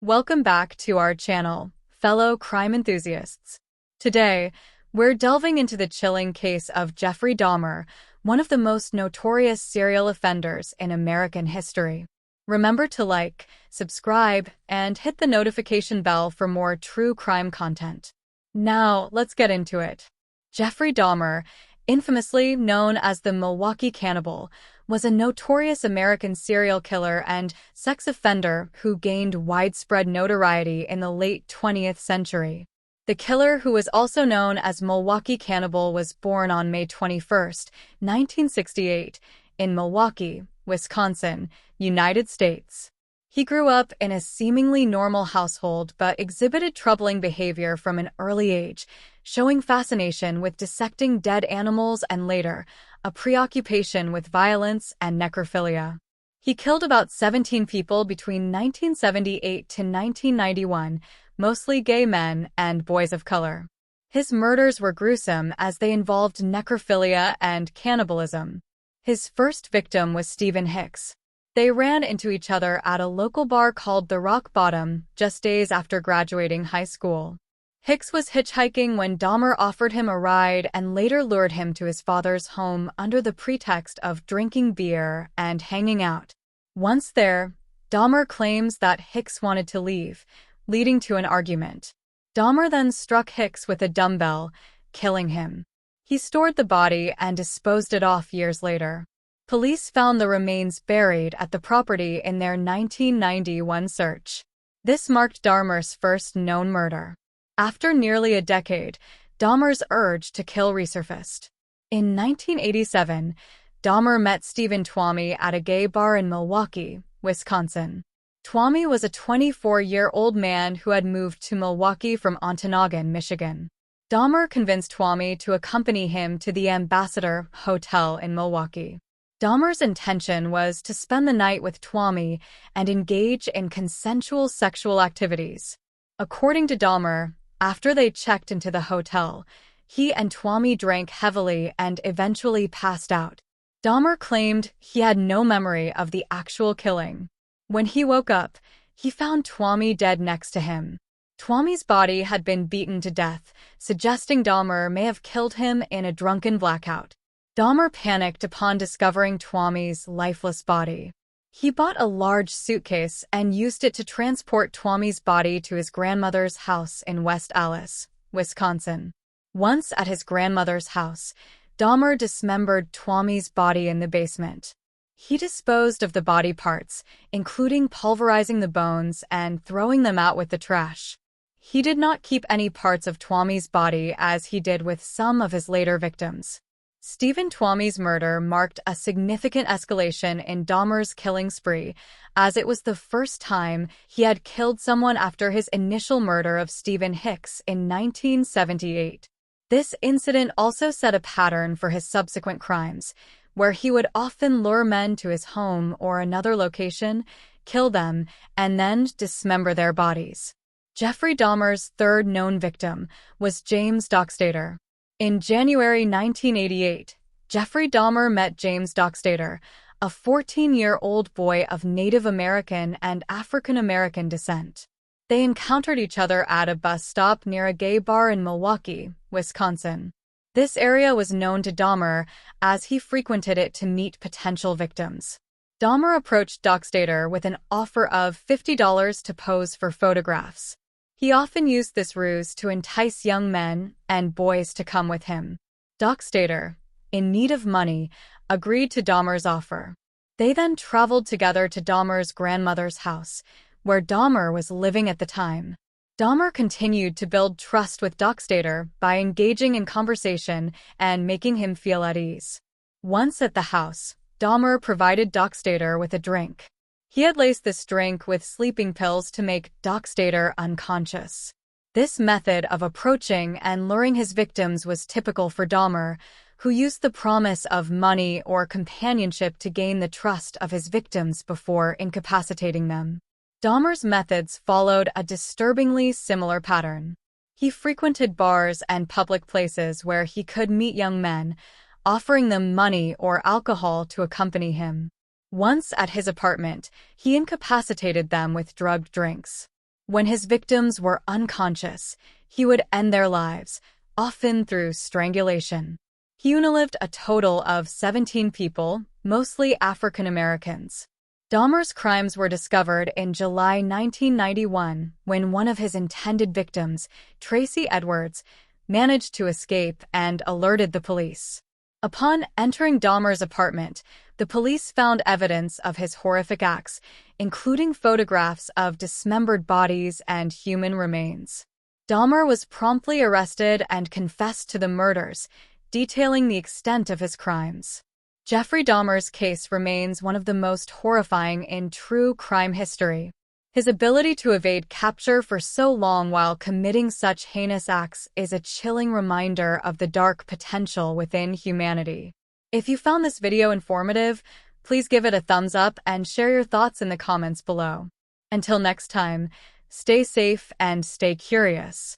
Welcome back to our channel, fellow crime enthusiasts. Today, we're delving into the chilling case of Jeffrey Dahmer, one of the most notorious serial offenders in American history. Remember to like, subscribe, and hit the notification bell for more true crime content. Now, let's get into it. Jeffrey Dahmer, infamously known as the Milwaukee Cannibal, was a notorious American serial killer and sex offender who gained widespread notoriety in the late 20th century. The killer, who was also known as Milwaukee Cannibal, was born on May 21, 1968, in Milwaukee, Wisconsin, United States. He grew up in a seemingly normal household but exhibited troubling behavior from an early age, showing fascination with dissecting dead animals and later, a preoccupation with violence and necrophilia. He killed about 17 people between 1978 to 1991, mostly gay men and boys of color. His murders were gruesome as they involved necrophilia and cannibalism. His first victim was Stephen Hicks. They ran into each other at a local bar called the Rock Bottom just days after graduating high school. Hicks was hitchhiking when Dahmer offered him a ride and later lured him to his father's home under the pretext of drinking beer and hanging out. Once there, Dahmer claims that Hicks wanted to leave, leading to an argument. Dahmer then struck Hicks with a dumbbell, killing him. He stored the body and disposed it off years later. Police found the remains buried at the property in their 1991 search. This marked Dahmer's first known murder. After nearly a decade, Dahmer's urge to kill resurfaced. In 1987, Dahmer met Stephen Twomey at a gay bar in Milwaukee, Wisconsin. Twomey was a 24-year-old man who had moved to Milwaukee from Ontonagon, Michigan. Dahmer convinced Twomey to accompany him to the Ambassador Hotel in Milwaukee. Dahmer's intention was to spend the night with Twomey and engage in consensual sexual activities. According to Dahmer, after they checked into the hotel, he and Twomey drank heavily and eventually passed out. Dahmer claimed he had no memory of the actual killing. When he woke up, he found Twomey dead next to him. Twomey's body had been beaten to death, suggesting Dahmer may have killed him in a drunken blackout. Dahmer panicked upon discovering Twomey's lifeless body. He bought a large suitcase and used it to transport Twomey's body to his grandmother's house in West Allis, Wisconsin. Once at his grandmother's house, Dahmer dismembered Twomey's body in the basement. He disposed of the body parts, including pulverizing the bones and throwing them out with the trash. He did not keep any parts of Twomey's body as he did with some of his later victims. Stephen Twomey's murder marked a significant escalation in Dahmer's killing spree, as it was the first time he had killed someone after his initial murder of Stephen Hicks in 1978. This incident also set a pattern for his subsequent crimes, where he would often lure men to his home or another location, kill them, and then dismember their bodies. Jeffrey Dahmer's third known victim was James Dockstader. In January 1988, Jeffrey Dahmer met James Dockstader, a 14-year-old boy of Native American and African American descent. They encountered each other at a bus stop near a gay bar in Milwaukee, Wisconsin. This area was known to Dahmer as he frequented it to meet potential victims. Dahmer approached Dockstader with an offer of $50 to pose for photographs. He often used this ruse to entice young men and boys to come with him. Dockstader, in need of money, agreed to Dahmer's offer. They then traveled together to Dahmer's grandmother's house, where Dahmer was living at the time. Dahmer continued to build trust with Dockstader by engaging in conversation and making him feel at ease. Once at the house, Dahmer provided Dockstader with a drink. He had laced this drink with sleeping pills to make Dockstader unconscious. This method of approaching and luring his victims was typical for Dahmer, who used the promise of money or companionship to gain the trust of his victims before incapacitating them. Dahmer's methods followed a disturbingly similar pattern. He frequented bars and public places where he could meet young men, offering them money or alcohol to accompany him. Once at his apartment, he incapacitated them with drugged drinks. When his victims were unconscious, he would end their lives, often through strangulation. He unalived a total of 17 people, mostly African Americans. Dahmer's crimes were discovered in July 1991 when one of his intended victims, Tracy Edwards, managed to escape and alerted the police. Upon entering Dahmer's apartment, the police found evidence of his horrific acts, including photographs of dismembered bodies and human remains. Dahmer was promptly arrested and confessed to the murders, detailing the extent of his crimes. Jeffrey Dahmer's case remains one of the most horrifying in true crime history. His ability to evade capture for so long while committing such heinous acts is a chilling reminder of the dark potential within humanity. If you found this video informative, please give it a thumbs up and share your thoughts in the comments below. Until next time, stay safe and stay curious.